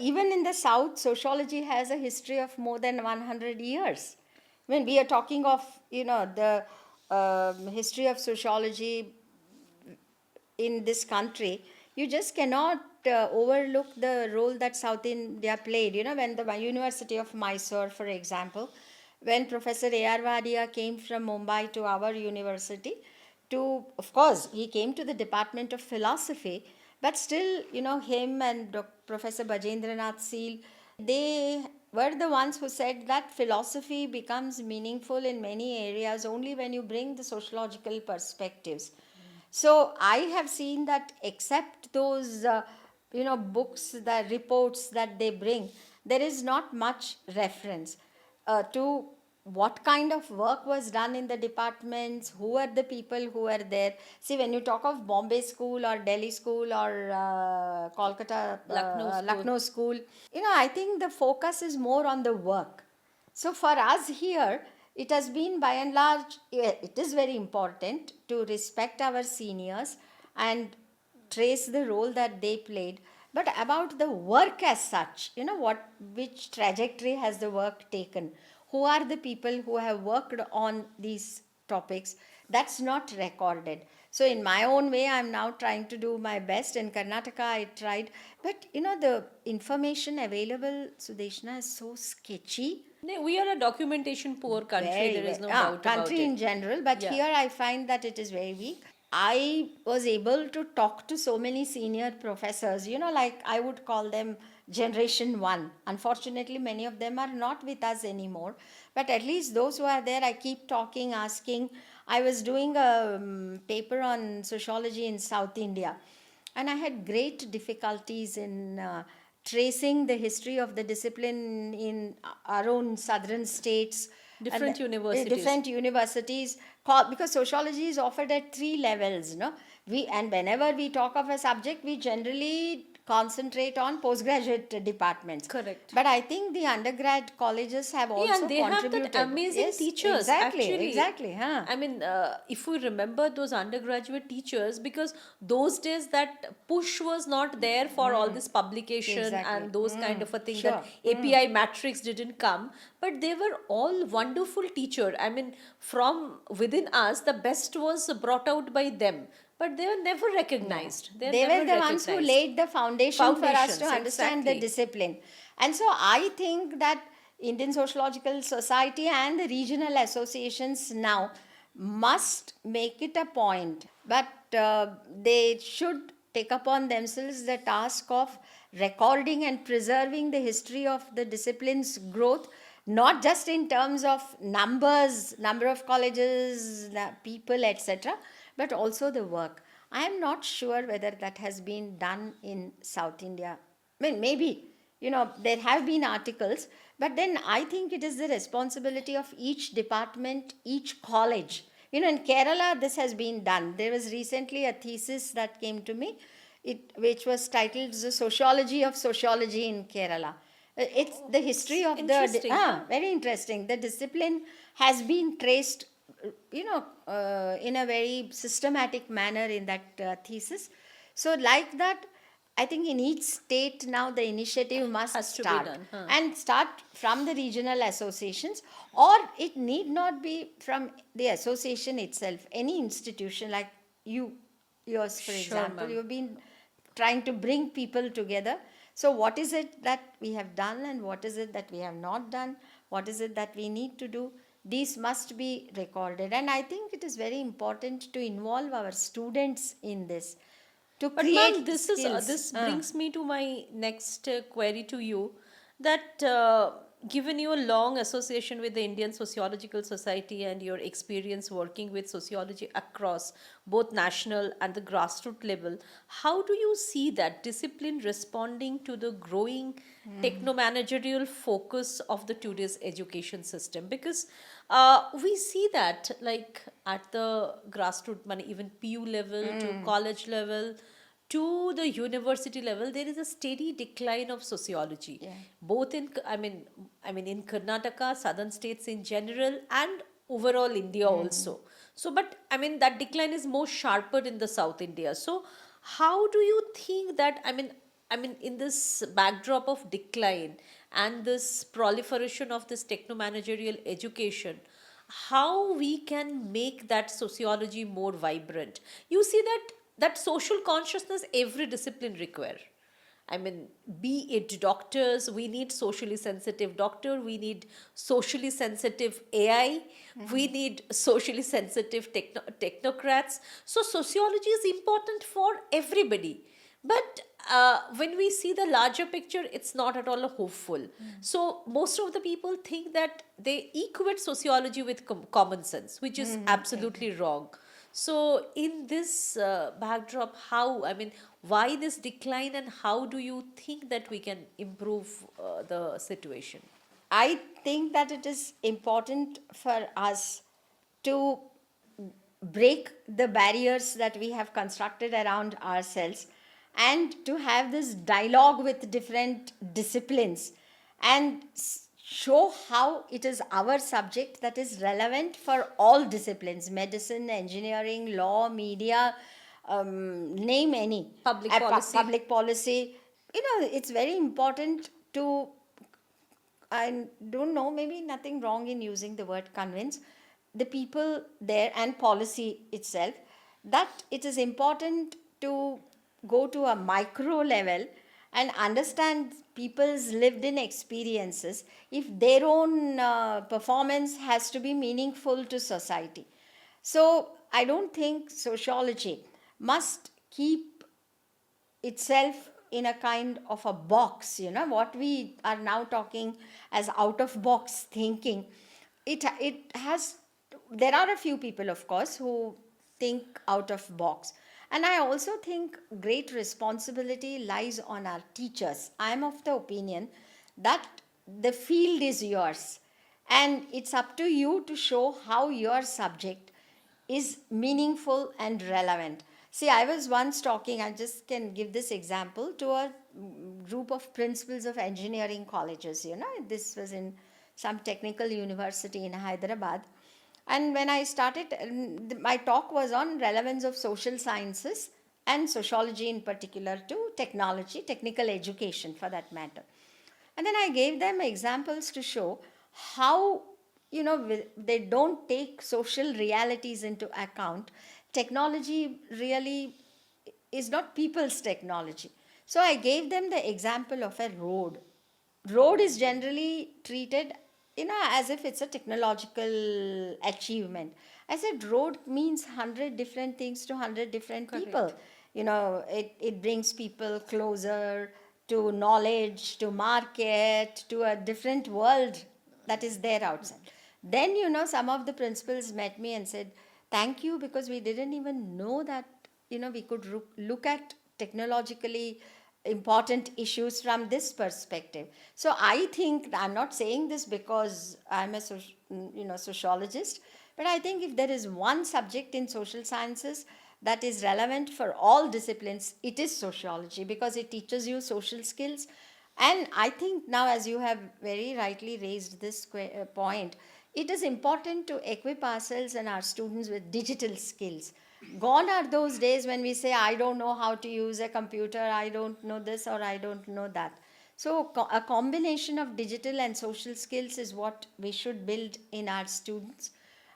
even in the South, sociology has a history of more than 100 years. When we are talking of, the history of sociology in this country, you just cannot overlook the role that South India played. When the University of Mysore, for example, when Professor A.R. Vadia came from Mumbai to our university, of course, he came to the Department of Philosophy, but still, him and Professor Bajendranath Seal, they were the ones who said that philosophy becomes meaningful in many areas only when you bring the sociological perspectives. So I have seen that except those, books, the reports that they bring, there is not much reference to what kind of work was done in the departments, who are the people who are there. See, when you talk of Bombay School or Delhi School or Kolkata, Lucknow School, I think the focus is more on the work. So for us here, it has been by and large, it is very important to respect our seniors and trace the role that they played. But about the work as such, which trajectory has the work taken? Who are the people who have worked on these topics? That's not recorded. So in my own way, I'm now trying to do my best. In Karnataka, I tried. But, the information available, Sudeshna, is so sketchy. We are a documentation poor country, there is no doubt about country it. in general, but Yeah. here I find that it is very weak. I was able to talk to so many senior professors, like I would call them generation one. Unfortunately, many of them are not with us anymore, but at least those who are there, I keep talking, asking. I was doing a paper on sociology in South India, and I had great difficulties in tracing the history of the discipline in our own southern states. Different universities. Different universities, because sociology is offered at 3 levels. And whenever we talk of a subject, we generally concentrate on postgraduate departments. Correct. But I think the undergrad colleges have also Yeah, and they contributed. have that amazing Yes, teachers. Exactly, actually. exactly. Huh. I mean, if we remember those undergraduate teachers, because those days that push was not there for all this publication Exactly. and those kind of a thing, Sure. that API matrix didn't come, but they were all wonderful teacher. I mean, from within us, the best was brought out by them. But they were never recognized. They never were the ones who recognized. laid the foundation for us to Foundations, understand the exactly. discipline. And so I think that Indian Sociological Society and the regional associations now must make it a point, but they should take upon themselves the task of recording and preserving the history of the discipline's growth, not just in terms of numbers, number of colleges, people, etc., but also the work. I am not sure whether that has been done in South India. I mean, maybe, there have been articles, but then I think it is the responsibility of each department, each college. In Kerala, this has been done. There was recently a thesis that came to me, which was titled The Sociology of Sociology in Kerala. It's the history of interesting, huh? Very interesting. The discipline has been traced, in a very systematic manner in that thesis. So, like that, I think in each state now the initiative must Has to be start done, huh? and start from the regional associations, or it need not be from the association itself. Any institution like yours, for example, ma'am. you've been trying to bring people together. So, what is it that we have done and what is it that we have not done? What is it that we need to do? these must be recorded. And I think it is very important to involve our students in this, to But ma'am, create skills. this brings me to my next query to you. That given your long association with the Indian Sociological Society and your experience working with sociology across both national and the grassroots level, how do you see that discipline responding to the growing techno-managerial focus of the today's education system? Because we see that like at the grassroots, even PU level to college level to the university level, there is a steady decline of sociology, Yeah. both in in Karnataka, southern states in general, and overall India also. So, but that decline is more sharper in the South India. So, how do you think that in this backdrop of decline and this proliferation of this techno managerial education, how we can make that sociology more vibrant? You see that social consciousness every discipline require. Be it doctors, we need socially sensitive doctor, we need socially sensitive AI, we need socially sensitive technocrats. So sociology is important for everybody. But when we see the larger picture, it's not at all hopeful. So most of the people think that they equate sociology with common sense, which is absolutely wrong. So, in this backdrop, why this decline, and how do you think that we can improve the situation? I think that it is important for us to break the barriers that we have constructed around ourselves and to have this dialogue with different disciplines and show how it is our subject that is relevant for all disciplines: medicine, engineering, law, media, name any. Public policy. Public policy. It's very important to, I don't know, maybe nothing wrong in using the word convince the people there and policy itself, that it is important to go to a micro level and understand people's lived in experiences if their own performance has to be meaningful to society. So I don't think sociology must keep itself in a kind of a box, what we are now talking as out of box thinking. It has, there are a few people, of course, who think out of box. And I also think great responsibility lies on our teachers. I am of the opinion that the field is yours and it's up to you to show how your subject is meaningful and relevant. See, I was once talking, I just can give this example, to a group of principals of engineering colleges. This was in some technical university in Hyderabad. And when I started, my talk was on relevance of social sciences and sociology in particular to technology, technical education for that matter. And then I gave them examples to show how, they don't take social realities into account. Technology really is not people's technology. So I gave them the example of a road. Road is generally treated, as if it's a technological achievement. I said road means 100 different things to 100 different people. It brings people closer to knowledge, to market, to a different world that is there outside. Then, some of the principals met me and said, thank you, because we didn't even know that, we could look at technologically important issues from this perspective. So I think, I'm not saying this because I'm a sociologist, but I think if there is one subject in social sciences that is relevant for all disciplines, it is sociology, because it teaches you social skills. And I think now, as you have very rightly raised this point, it is important to equip ourselves and our students with digital skills. Gone are those days when we say, I don't know how to use a computer, I don't know this, or I don't know that. So a combination of digital and social skills is what we should build in our students,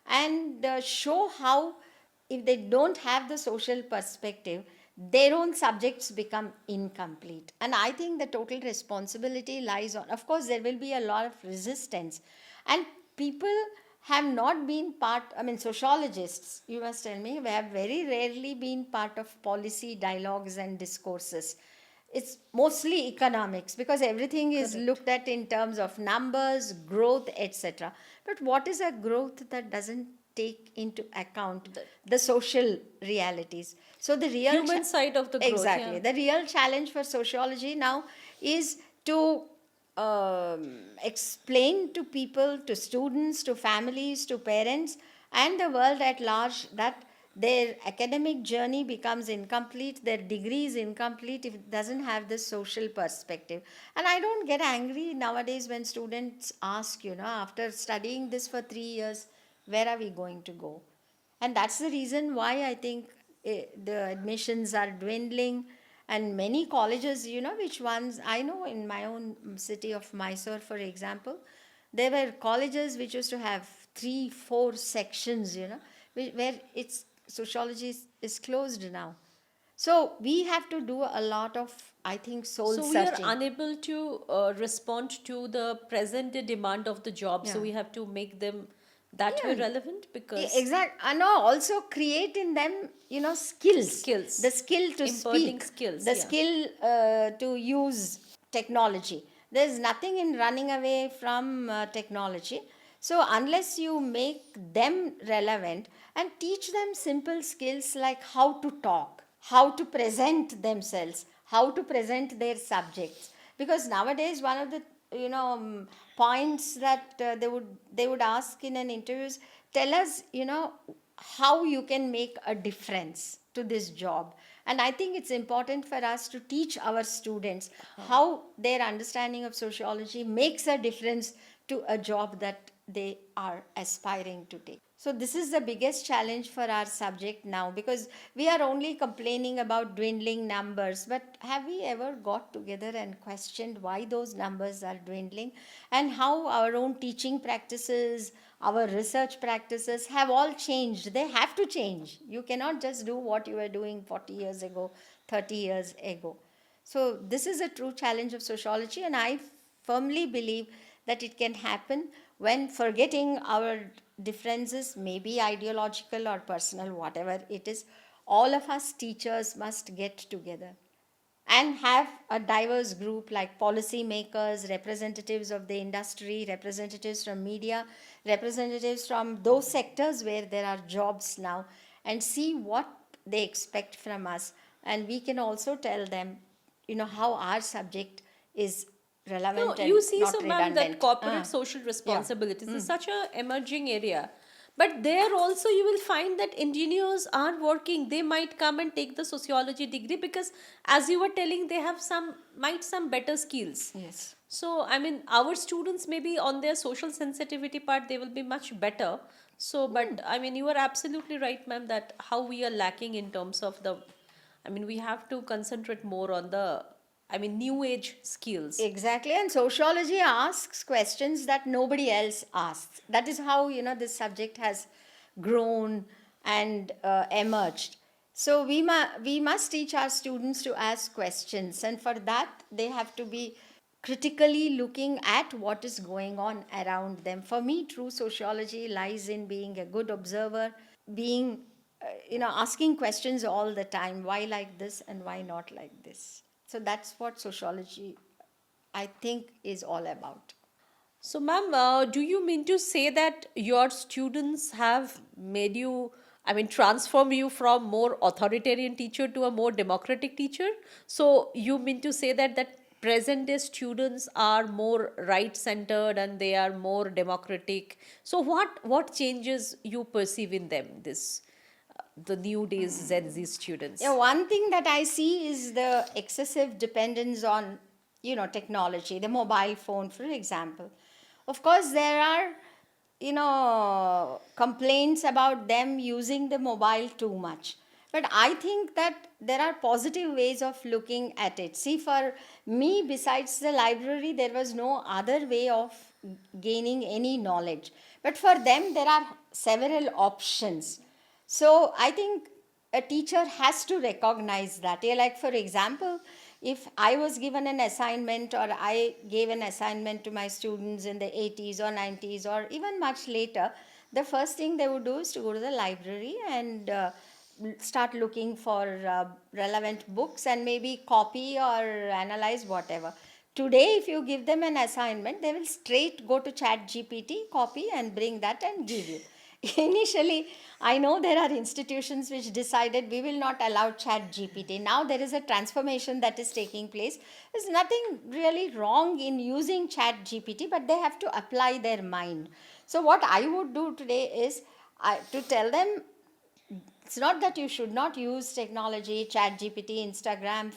and show how, if they don't have the social perspective, their own subjects become incomplete. And I think the total responsibility lies on, of course, there will be a lot of resistance. And people have not been part, I mean, sociologists, you must tell me, have very rarely been part of policy dialogues and discourses. It's mostly economics because everything is Correct. looked at in terms of numbers, growth, etc. But what is a growth that doesn't take into account the social realities? So the real Human side of the growth, exactly, yeah. the real challenge for sociology now is to explain to people, to students, to families, to parents, and the world at large that their academic journey becomes incomplete, their degree is incomplete if it doesn't have this social perspective. And I don't get angry nowadays when students ask, after studying this for 3 years, where are we going to go? And that's the reason why I think the admissions are dwindling. And many colleges, which ones I know in my own city of Mysore, for example, there were colleges which used to have 3, 4 sections, where it's sociology is closed now. So we have to do a lot of, I think, soul So we are searching. unable to respond to the present day demand of the job. So Yeah. we have to make them that way Yeah. relevant because Exact. I know. Also create in them, skills. skills, The skill to imparting speak, skills, the yeah. skill to use technology. There's nothing in running away from technology. So unless you make them relevant and teach them simple skills like how to talk, how to present themselves, how to present their subjects, because nowadays one of the points that they would ask in an interview is, tell us how you can make a difference to this job. And I think it's important for us to teach our students how their understanding of sociology makes a difference to a job that they are aspiring to take. So this is the biggest challenge for our subject now, because we are only complaining about dwindling numbers, but have we ever got together and questioned why those numbers are dwindling, and how our own teaching practices, our research practices have all changed? They have to change. You cannot just do what you were doing 40 years ago, 30 years ago. So this is a true challenge of sociology, and I firmly believe that it can happen when, forgetting our differences, maybe ideological or personal, whatever it is, all of us teachers must get together and have a diverse group like policy makers, representatives of the industry, representatives from media, representatives from those sectors where there are jobs now, and see what they expect from us. And we can also tell them, how our subject is No, relevant and you see, not so ma'am, that redundant. corporate social Yeah. responsibilities is such a emerging area. But there also you will find that engineers are working. They might come and take the sociology degree because, as you were telling, they have some better skills. Yes. So, I mean, our students maybe on their social sensitivity part, they will be much better. So, but I mean, you are absolutely right, ma'am, that how we are lacking in terms of I mean, we have to concentrate more on new age skills. Exactly, and sociology asks questions that nobody else asks. That is how this subject has grown and emerged. So we must teach our students to ask questions, and for that they have to be critically looking at what is going on around them. For me, true sociology lies in being a good observer, being asking questions all the time. Why like this and why not like this? So that's what sociology, I think, is all about. So, ma'am, do you mean to say that your students have made you, transform you from more authoritarian teacher to a more democratic teacher? So, you mean to say that present day students are more right centered and they are more democratic? So, what changes you perceive in them? The new days Gen Z students. Yeah, one thing that I see is the excessive dependence on, technology, the mobile phone, for example. Of course, there are, complaints about them using the mobile too much. But I think that there are positive ways of looking at it. See, for me, besides the library, there was no other way of gaining any knowledge. But for them, there are several options. So I think a teacher has to recognize that. Yeah, like, for example, if I was given an assignment, or I gave an assignment to my students in the 80s or 90s or even much later, the first thing they would do is to go to the library and start looking for relevant books and maybe copy or analyze whatever. Today, if you give them an assignment, they will straight go to Chat GPT, copy and bring that and give you. Initially, I know there are institutions which decided we will not allow Chat GPT. Now there is a transformation that is taking place. There's nothing really wrong in using Chat GPT, but they have to apply their mind. So what I would do today is to tell them it's not that you should not use technology, Chat GPT, Instagram,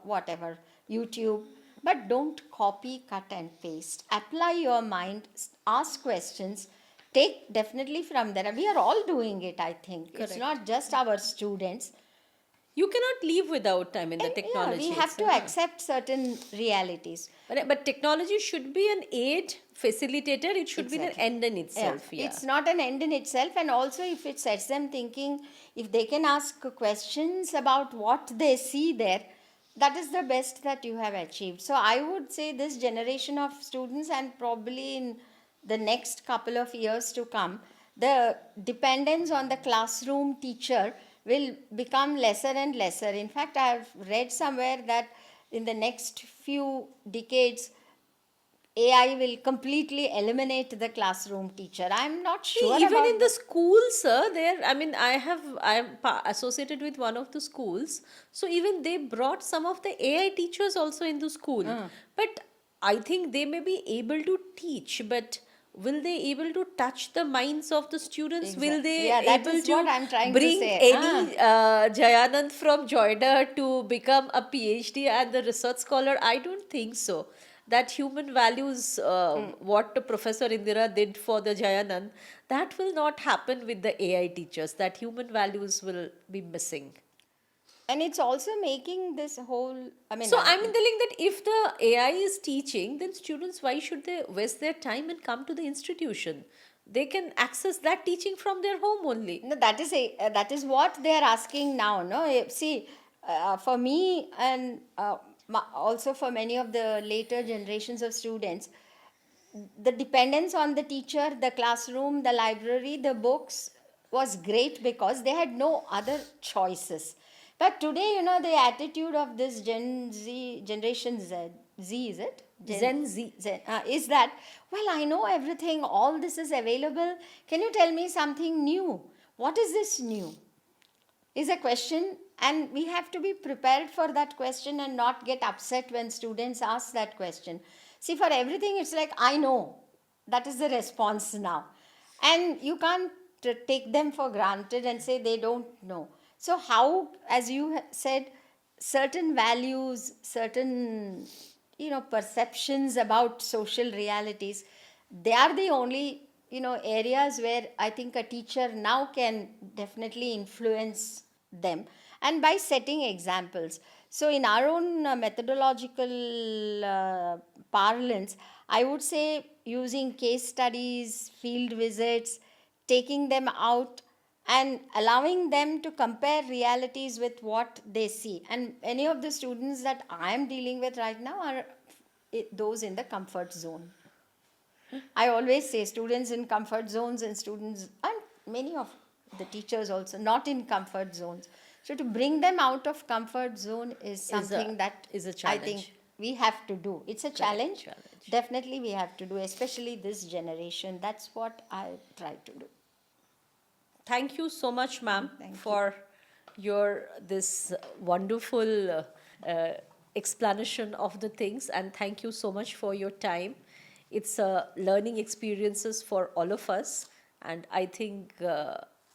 whatever, YouTube, but don't copy, cut, and paste. Apply your mind, ask questions, take definitely from there. We are all doing it, I think. It's Correct. not just our students. You cannot live without, I mean, the And yeah, technology we have to itself. accept certain realities. But technology should be an aid facilitator. It should be an Exactly. end in itself. Yeah. It's not an end in itself, and also if it sets them thinking, if they can ask questions about what they see there, that is the best that you have achieved. So I would say this generation of students, and probably in the next couple of years to come, the dependence on the classroom teacher will become lesser and lesser. In fact, I have read somewhere that in the next few decades, AI will completely eliminate the classroom teacher. I'm not sure Even about in the schools, sir, there, I mean, I'm associated with one of the schools. So even they brought some of the AI teachers also in the school. But I think they may be able to teach, but will they able to touch the minds of the students? Will Exactly. they Yeah, that able is to what I'm trying to bring say. any Jayanand from Joyda to become a PhD and the research scholar? I don't think so. That human values, what Professor Indira did for the Jayanand, that will not happen with the AI teachers. That human values will be missing. And it's also making this whole, I mean, So I'm telling that if the AI is teaching, then students, why should they waste their time and come to the institution? They can access that teaching from their home only. no, that is what they are asking now. No, see, for me and also for many of the later generations of students, the dependence on the teacher, the classroom, the library, the books was great because they had no other choices. But today, the attitude of this Generation Z, is it? Gen Z. Is that, well, I know everything, all this is available. Can you tell me something new? What is this new? Is a question, and we have to be prepared for that question and not get upset when students ask that question. See, for everything, it's like, I know. That is the response now. And you can't take them for granted and say they don't know. So, how, as you said, certain values, certain perceptions about social realities, they are the only areas where I think a teacher now can definitely influence them, and by setting examples. So in our own methodological parlance, I would say using case studies, field visits, taking them out and allowing them to compare realities with what they see. And any of the students that I am dealing with right now are those in the comfort zone. I always say students in comfort zones and students, and many of the teachers also, not in comfort zones. So to bring them out of comfort zone is something that is a I think challenge. we have to do. It's a challenge. challenge. Definitely we have to do, especially this generation. That's what I try to do. Thank you so much, ma'am, Thank you. for your this wonderful explanation of the things, and thank you so much for your time. It's learning experiences for all of us, and I think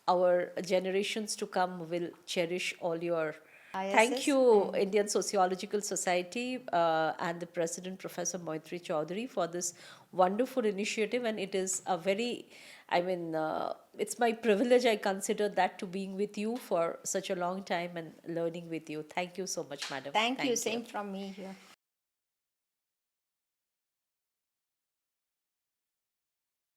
our generations to come will cherish all your. Thank ISS, you, Indian Sociological Society and the President, Professor Moitri Chaudhary, for this wonderful initiative. And it is a very, I mean, it's my privilege, I consider that, to being with you for such a long time and learning with you. Thank you so much, madam. Thank you. Same from me here.